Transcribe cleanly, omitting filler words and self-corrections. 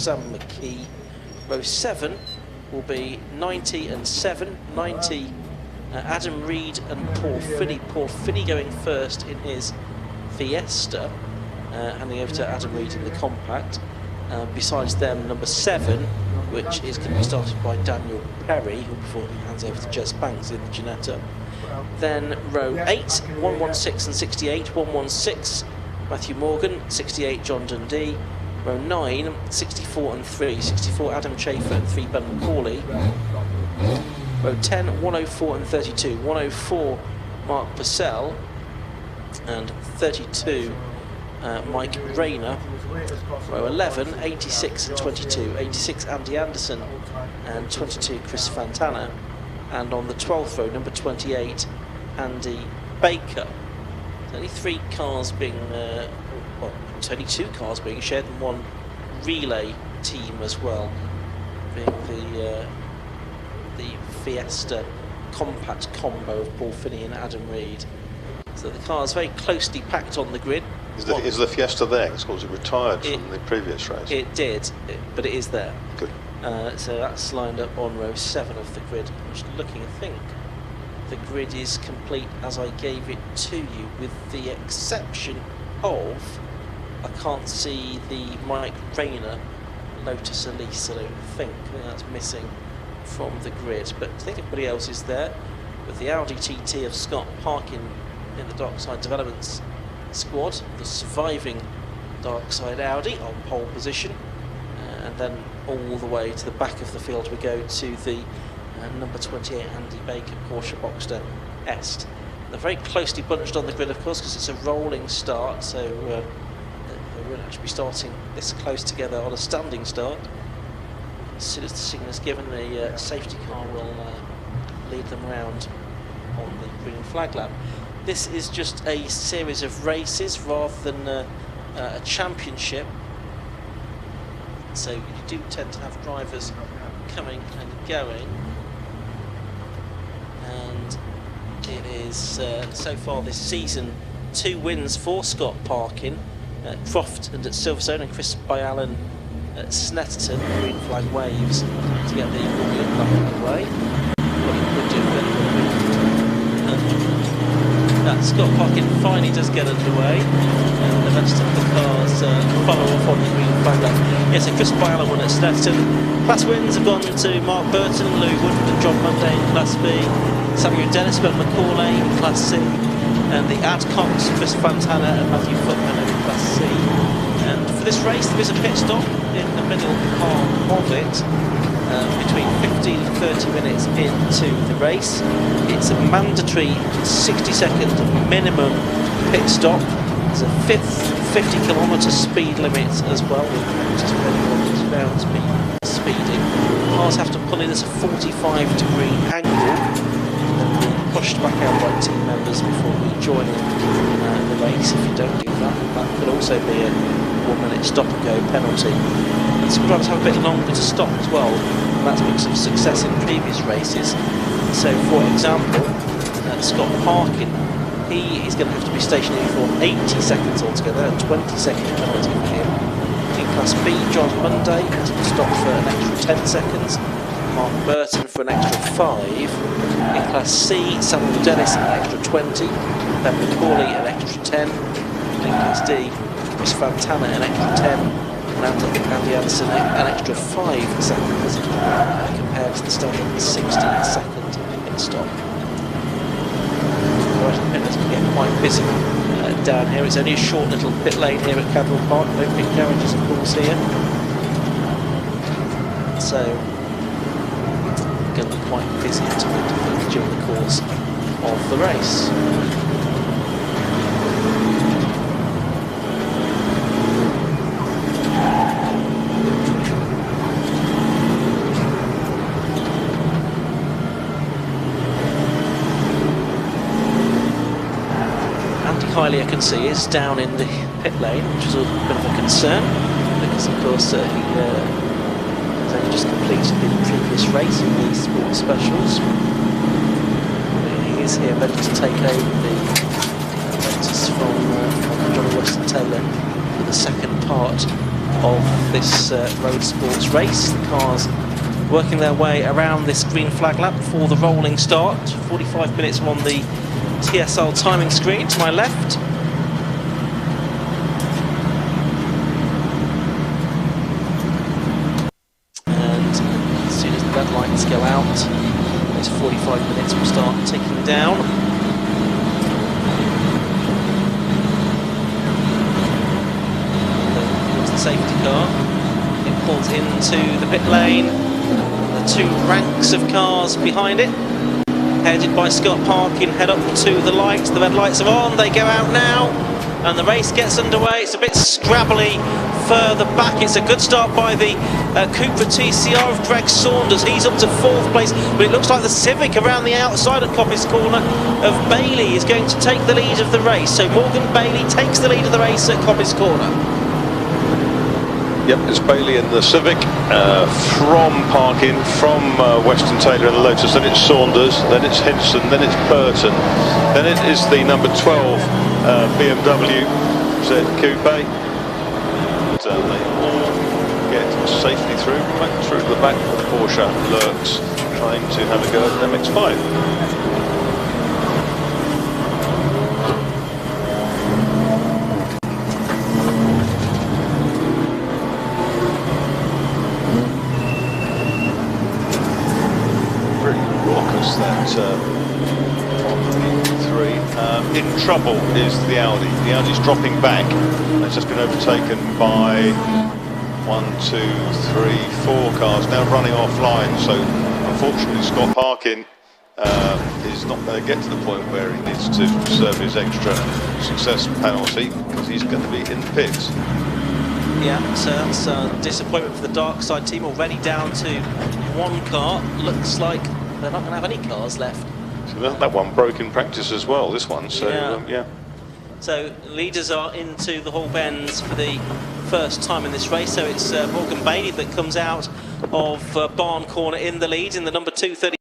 Sam McKee. Row 7 will be 90 and 7. 90, Adam Reed and Paul Finney. Paul Finney going first in his Fiesta, handing over to Adam Reed in the compact. Besides them, number 7, which is going to be started by Daniel Perry, who before he hands over to Jess Banks in the Ginetta. Then row 8, 116 and 68, 116 Matthew Morgan, 68 John Dundee. Row 9, 64 and 3, 64 Adam Chafer and 3 Ben McCauley. Row 10, 104 and 32, 104 Mark Purcell and 32 Mike Rayner. Row 11, 86 and 22, 86 Andy Anderson and 22 Chris Fantana. And on the 12th row, number 28, Andy Baker. There's only 3 cars being, well, it's only 2 cars being shared and 1 relay team as well, being the Fiesta compact combo of Paul Finney and Adam Reed. So the car's very closely packed on the grid. Is the Fiesta there? It's because it retired from the previous race. It did, but it is there. Good. So that's lined up on row 7 of the grid. I'm just looking, I think the grid is complete as I gave it to you, with the exception of, I can't see the Mike Rayner Lotus Elise, I don't think. That's missing from the grid, but I think everybody else is there, with the Audi TT of Scott Parkin in the Darkside Developments squad, the surviving Darkside Audi on pole position, and then all the way to the back of the field we go to the number 28 Andy Baker Porsche Boxster Est. They're very closely bunched on the grid, of course, because it's a rolling start, so they won't actually be starting this close together on a standing start. As soon as the signal is given, the safety car will lead them round on the green flag lap. This is just a series of races rather than a championship, so you do tend to have drivers coming and going, and it is so far this season 2 wins for Scott Parkin at Croft and at Silverstone, and Chris Byallen at Snetterton. Green flag waves to get the wheel back underway. What he could do Scott Parkin finally does get underway, and the rest of the cars follow off on the green flag lap. Yes, so Chris Byallen won at Snetterton. Class wins have gone to Mark Burton, Lou Wood and John Monday in Class B, Samuel Dennis, Ben McCauley in Class C, and the Adcox, Chris Fantana and Matthew Footman in Class C. And for this race there is a pit stop in the middle part of it, between 15 and 30 minutes into the race. It's a mandatory 60-second minimum pit stop. There's a 50-kilometre speed limit as well, with just anyone bound to be speeding. Cars have to pull in at a 45-degree angle and be pushed back out by team members before rejoining the race. If you don't do that, that could also be a 1-minute stop-and-go penalty. And some drivers have a bit longer to stop as well, and that's been some success in previous races. So, for example, Scott Parkin, he is going to have to be stationary for 80 seconds altogether, a 20-second penalty for him. In Class B, John Monday has to stop for an extra 10 seconds, Mark Burton for an extra 5. In Class C, Samuel Dennis an extra 20, Ben McCauley an extra 10. In Class D, Chris Fantana an extra 10. And Andy Anderson an extra 5 seconds compared to the standard 60-second pit stop. Right, the pit can get quite busy down here. It's only a short little pit lane here at Cadwell Park, no pit garages of course here. So, going to be quite busy during the course of the race. Kylie, I can see, is down in the pit lane, which is a bit of a concern, because of course he has only just completed the previous race in the sports specials. He is here ready to take over the races from Johnny Weston Taylor for the second part of this Roadsports race. The cars working their way around this green flag lap before the rolling start. 45 minutes on the TSL timing screen to my left. And as soon as the red lights go out, those 45 minutes will start ticking down. Here's the safety car. It pulls into the pit lane. The two ranks of cars behind it, headed by Scott Parkin, head up to the lights. The red lights are on, they go out now, and the race gets underway. It's a bit scrabbly further back. It's a good start by the Cupra TCR of Greg Saunders. He's up to 4th place, but it looks like the Civic around the outside at Coppice Corner of Bailey is going to take the lead of the race. So Morgan Bailey takes the lead of the race at Coppice Corner. Yep, it's Bailey in the Civic, from Parkin, from Weston Taylor in the Lotus, then it's Saunders, then it's Hinson, then it's Burton, then it is the number 12 BMW Z Coupe. They all get safely through, back through the back. Porsche lurks, trying to have a go at the MX-5. In trouble is the Audi. The Audi's dropping back. It's just been overtaken by 1, 2, 3, 4 cars now running offline. So unfortunately Scott Parkin is not going to get to the point where he needs to serve his extra success penalty, because he's going to be in the pits. Yeah, so that's a disappointment for the Darkside team, already down to 1 car. Looks like they're not going to have any cars left. So that one broke in practice as well, this one, so yeah. So leaders are into the Hall Bends for the first time in this race, so it's Morgan Bailey that comes out of Barn Corner in the lead in the number 230.